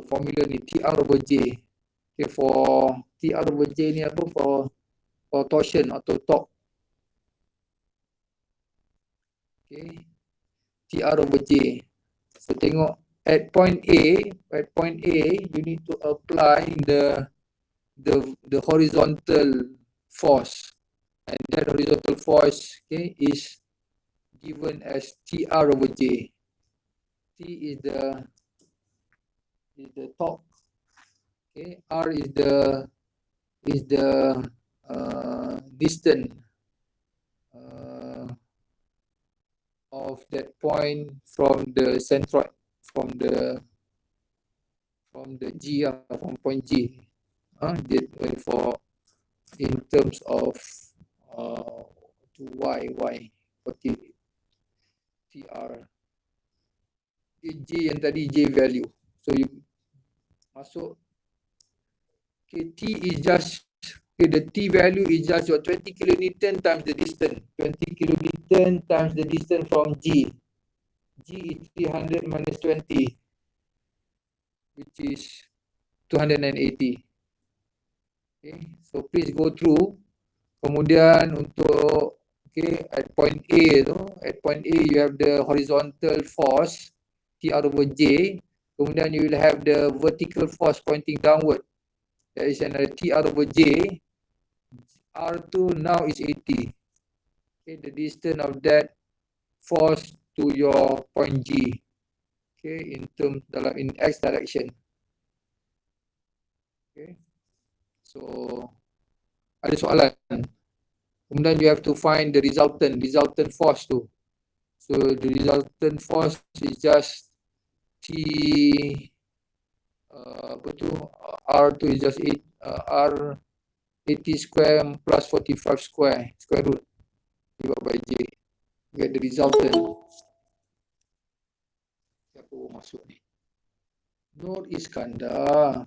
Speaker 1: formula ni TR over J. Okay, for TR over J ni apa, for torsion atau torque. Okay, TR over J. So tengok at point A, you need to apply the horizontal force, and that horizontal force, okay, is given as TR over J. T is the torque. Okay, R is the distance of that point from the centroid, from the G, from point G. For in terms of to Y for TR. J yang tadi J value. So you masuk. Okay, T is just, okay, the T value is just your 20 kilonewton times the distance. 20 kilonewton times the distance from G. G is 300 minus 20, which is 280. Okay, so please go through. Kemudian untuk, okay, at point A you have the horizontal force TR over J. Kemudian you will have the vertical force pointing downward. That is another TR over J. R2 now is 80. Okay, the distance of that force to your point G. Okay, in X direction. Okay, so ada soalan. Kemudian you have to find the resultant force tu. So the resultant force is just T R2 is just R 80 square plus 45 square root divided by J. Get the resultant. Siapa masuk ni? Nur Iskandar.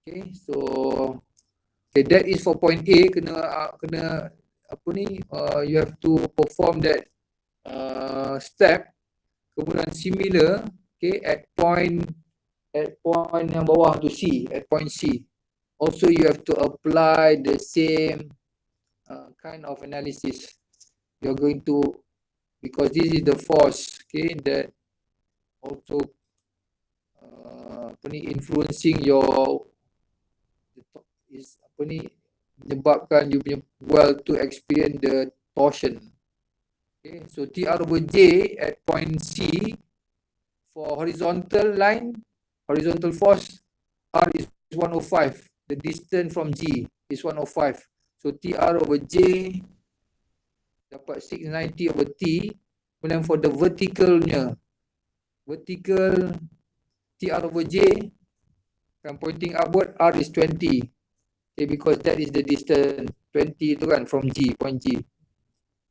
Speaker 1: Okay, so that is for point A. Kena apa ni? You have to perform that step. Kemudian similar, okay, at point yang bawah tu C, at point C. Also you have to apply the same kind of analysis. You're going to, because this is the force, okay, that also influencing your is menyebabkan you punya well to experience the torsion. Okay, so TR over J at point C for horizontal line, horizontal force, R is 105. The distance from G is 105. So TR over J dapat 690 over T. Kemudian for the vertical TR over J kan pointing upward, R is 20. Okay, because that is the distance 20 tu kan from G, point G.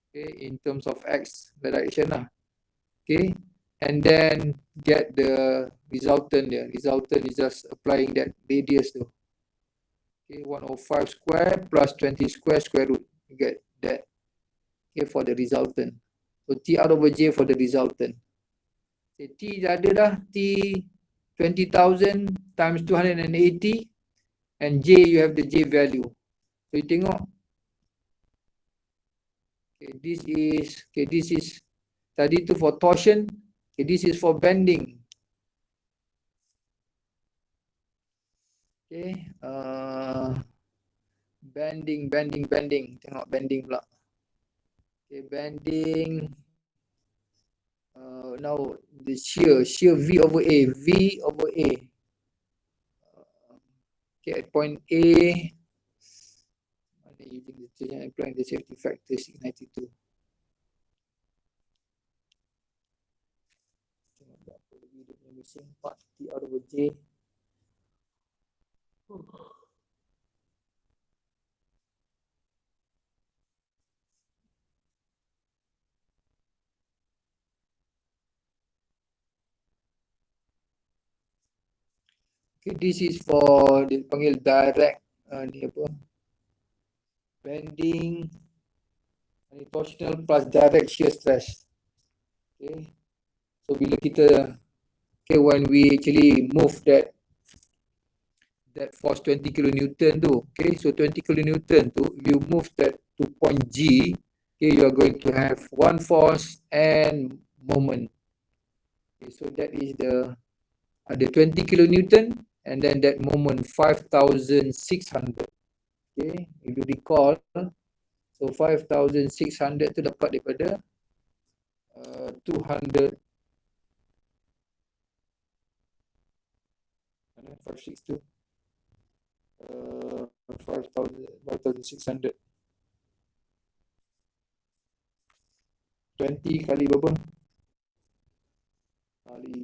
Speaker 1: Okay, in terms of X direction lah. Okay, and then get the resultant there. Resultant is just applying that radius tu. Okay, 105 square plus 20 square root. You get that. Okay, for the resultant. So TR over J for the resultant. Okay, T dah ada dah. T 20,000 times 280 and J you have the J value. So you tengok. Okay, this is tadi tu for torsion. Okay, this is for bending. Okay, bending. Tengok bending pula. Okay, bending. Now the shear V over A. Okay, at point A, using the detergent applying the safety factor 692. Missing part TR over J. Okay, this is for dipanggil direct ni apa? Bending torsional plus direct shear stress. Okay. So bila kita when we actually move that force 20 kilonewton tu, okay, so 20 kilonewton tu, you move that to point G, okay, you are going to have one force and moment. Okay, so that is the 20 kilonewton and then that moment 5,600. Okay, if you recall, so 5,600 tu dapat daripada 200 562 5,600 20 kali berapa? Kali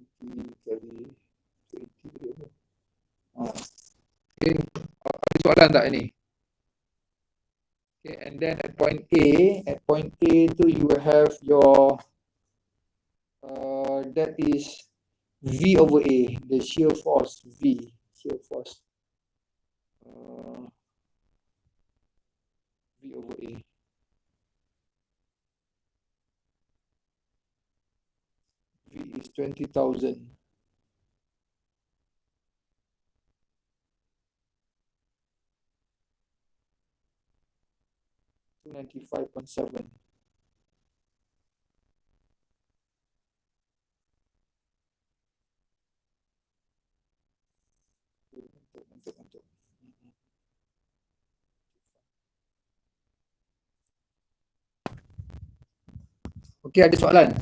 Speaker 1: 20 kali 20 berapa? Okay, ada soalan tak ini? Okay, and then at point A tu you will have your that is V over A, the shear force V, shear force V over A. V is 20,000. $95.7. Okey, ada soalan?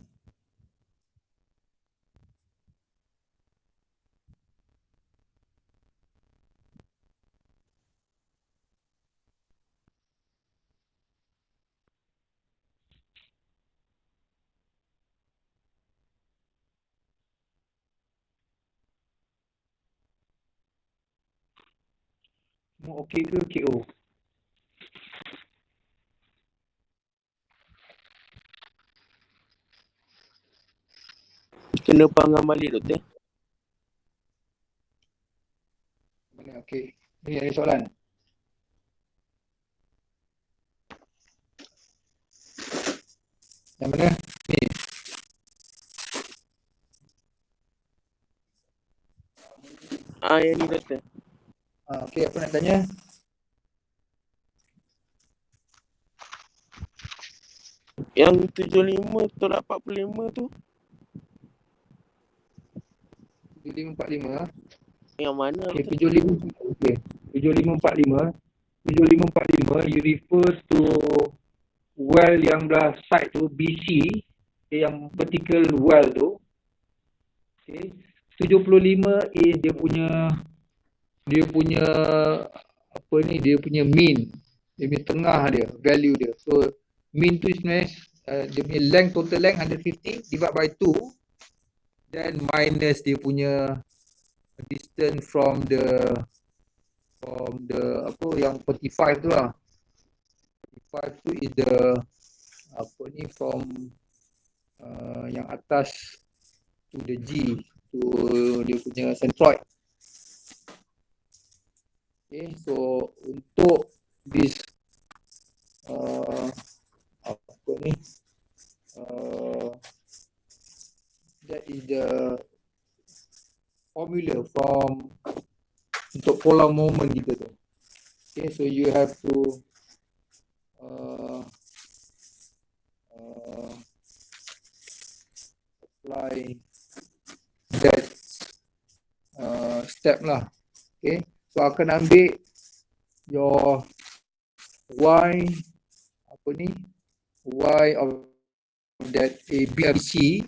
Speaker 1: Semua okey ke KO?
Speaker 3: Kena faham balik doktor.
Speaker 1: Mana okey. Ni ada soalan. Yang mana? Ni.
Speaker 3: Yang ni doktor.
Speaker 1: Okey, apa nak tanya?
Speaker 3: Yang 75 tolak 45 tu
Speaker 1: 7545.
Speaker 3: yang mana
Speaker 1: Okey,
Speaker 3: doktor?
Speaker 1: 75. Okey. 7545. 7545 you refers to well yang belah side tu BC, yang vertical well tu. Okey. 75 is dia punya apa ni, dia punya mean, dia punya tengah dia, value dia. So mean tu sebenarnya dia punya length, total length 150 divide by 2, then minus dia punya distance from the apa yang 45 tu lah. 45 tu is the apa ni, from yang atas to the G, to dia punya centroid. Okay, so untuk this apa ni, that is the formula from untuk polar moment kita tu. Okay, so you have to apply that step lah. Okay, so akan ambil your y apa ni, y of that BC,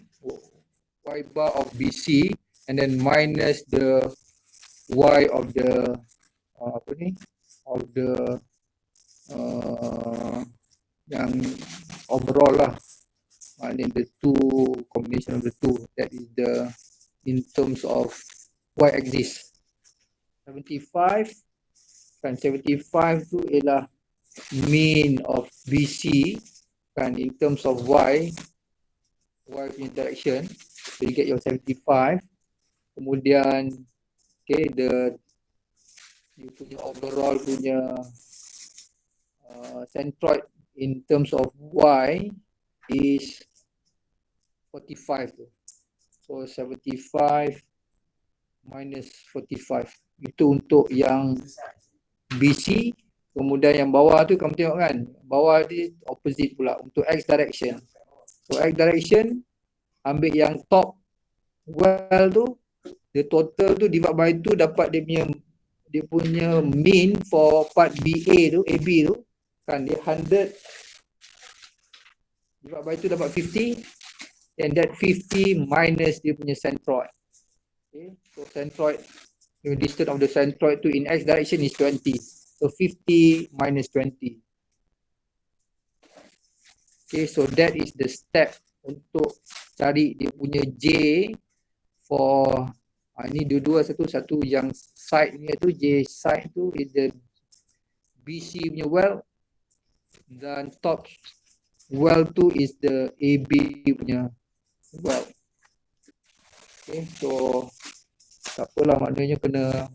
Speaker 1: y bar of BC, and then minus the y of the apa ni, of the yang overall lah, maknanya the two combination of the two, that is the in terms of y axis. 75 kan, 75 tu ialah mean of BC kan, in terms of y punya direction. So you get your 75. Kemudian okay, you punya overall punya centroid in terms of y is 45 tu. So 75 minus 45. Itu untuk yang BC. Kemudian yang bawah tu kamu tengok kan, bawah ni opposite pula untuk X direction. So X direction, ambil yang top well tu, the total tu divide by 2, dapat dia punya mean for part BA tu, AB tu kan, dia 100 divide by 2 dapat 50, and that 50 minus dia punya centroid. Okay, so centroid, the distance of the centroid to in X direction is 20. So 50 minus 20. Okay, so that is the step untuk cari dia punya J for ini dua-dua, satu yang side ni tu, J side tu is the BC punya well, dan top well tu is the AB punya well. Okay, so tak apalah, maknanya kena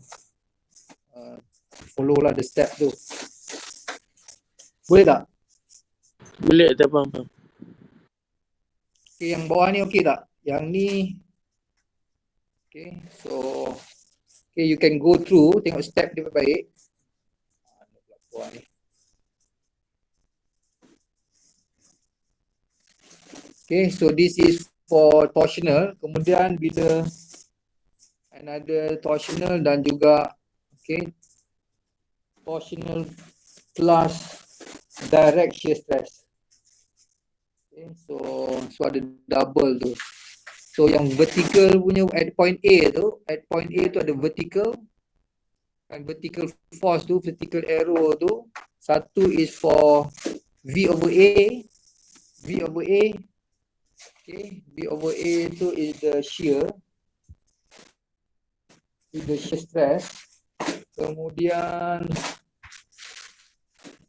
Speaker 1: follow lah the step tu. Boleh tak?
Speaker 3: Boleh tak faham?
Speaker 1: Okay, yang bawah ni okey tak? Yang ni okay, so okay, you can go through, tengok step dia baik. Okay, so this is for torsional. Kemudian bila another torsional dan juga okay, torsional plus direct shear stress. Okay, so ada double tu. So yang vertical punya at point A tu, ada vertical, and vertical force tu, vertical arrow tu, satu is for V over A, okay, V over A tu is the shear stress, Kemudian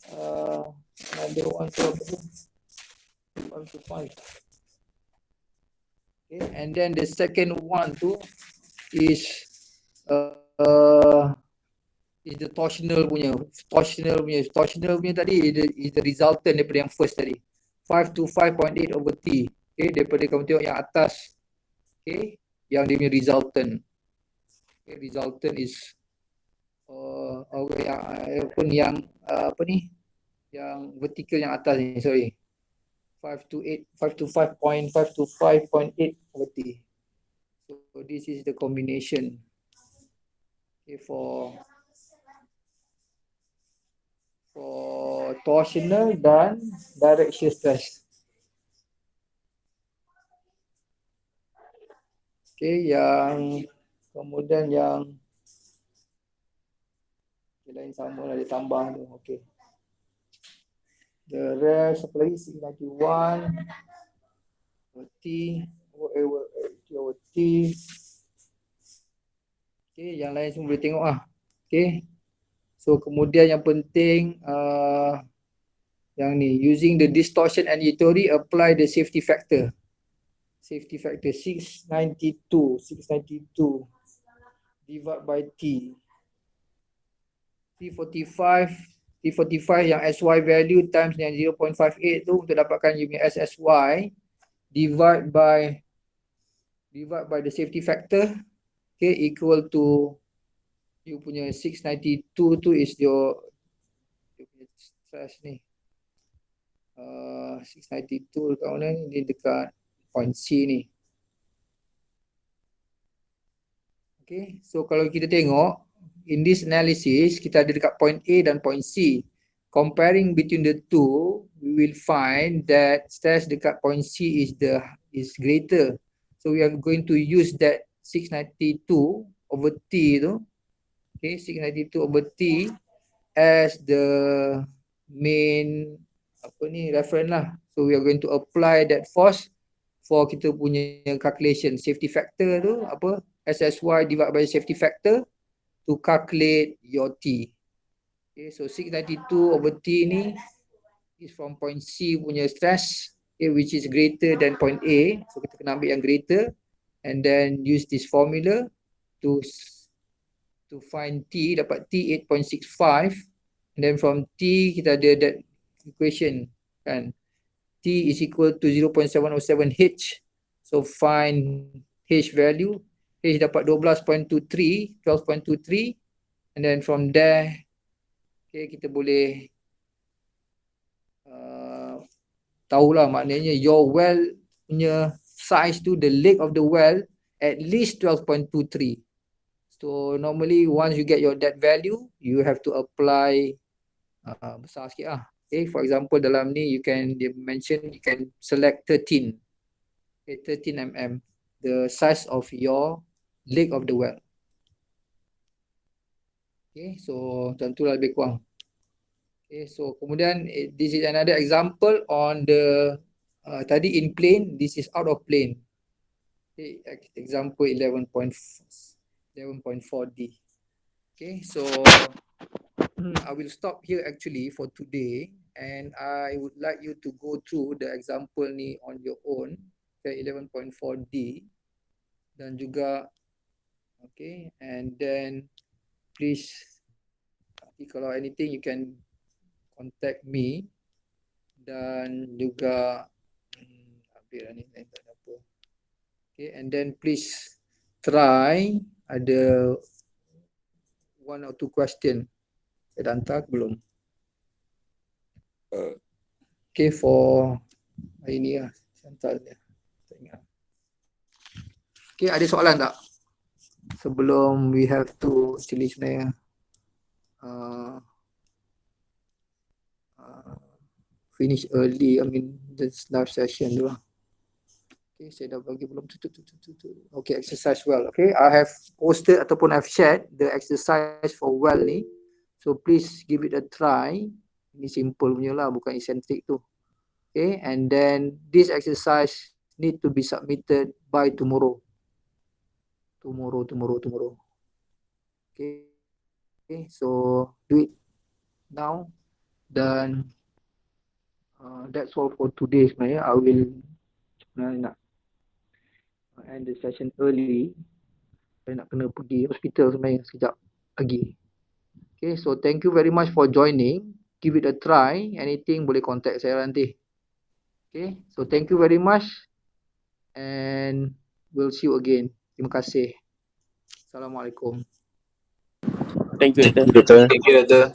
Speaker 1: another one tu apa tu? 1 to 5. Okay, and then the second one tu is is the torsional punya. Torsional punya tadi is the resultant daripada yang first tadi. 5 to 5.8 over T. Okay, daripada kamu tengok yang atas. Okay, yang dia punya resultant. Okay, resultant is yang vertical yang atas ni, sorry. 5 to 5.8 over T. So this is the combination. Okay, for torsional dan direct shear stress. Okay, yang kemudian yang lain sama lah, dia tambah tu. Okay. The rest apa lagi? 691 T over T. Okay, yang lain semua boleh tengok lah. Okay. So kemudian yang penting yang ni, using the distortion and theory, apply the safety factor. Safety factor 692 divide by T. T45 yang SY value times yang 0.58 tu untuk dapatkan you punya SSY divide by the safety factor, okay, equal to you punya 692 tu is your stress ni. 692 dekat mana ni? Dia dekat point C ni. Okay, so kalau kita tengok in this analysis, kita ada dekat point A dan point C. Comparing between the two, we will find that stress dekat point C is greater. So we are going to use that 692 over T tu. Okay, 692 over T as the main reference lah. So we are going to apply that force for kita punya calculation. Safety factor tu apa? SSY divided by safety factor to calculate your T. Okay, so 692 over T ni is from point C punya stress, okay, which is greater than point A. So kita kena ambil yang greater and then use this formula to find T, dapat T 8.65, and then from T kita ada that equation kan. T is equal to 0.707 H. So find H value. H dapat 12.23, and then from there, okay, kita boleh tahulah maknanya your well punya size tu, the leg of the well at least 12.23. So normally once you get your that value, you have to apply besar sikit lah. Okay, for example dalam ni you can select 13. Okay, 13 mm, the size of your leg of the well. Okay, so tentulah lebih kurang. Okay, so kemudian this is another example on the tadi in plane, this is out of plane. Okay, example 11.4D. Okay, so I will stop here actually for today, and I would like you to go through the example ni on your own. Okay, 11.4D dan juga okay, and then please kalau anything you can contact me, dan juga update ni tak ada apa. Okay, and then please try ada 1 or 2 question. Saya dah hantar ke belum? Okay, for hari ni lah saya hantar dia. Tak ingat. Okay, ada soalan tak? Sebelum we have to actually sebenarnya finish early, I mean this live session tu lah. Okay, saya dah bagi belum? Okay, exercise well. Okay, I have posted ataupun I've shared the exercise for well ni. So please give it a try. Ini simple punya lah, bukan eccentric tu. Okay, and then this exercise need to be submitted by tomorrow. Tomorrow. Okay. Okay, so do it now. Dan that's all for today sebenarnya. I will sebenarnya nak end the session early. Saya nak kena pergi hospital sebenarnya sekejap lagi. Okay, so thank you very much for joining. Give it a try. Anything boleh contact saya nanti. Okay, so thank you very much and we'll see you again. Terima kasih. Assalamualaikum.
Speaker 3: Thank you, Doctor.
Speaker 2: Doktor.
Speaker 4: Thank you, Doctor.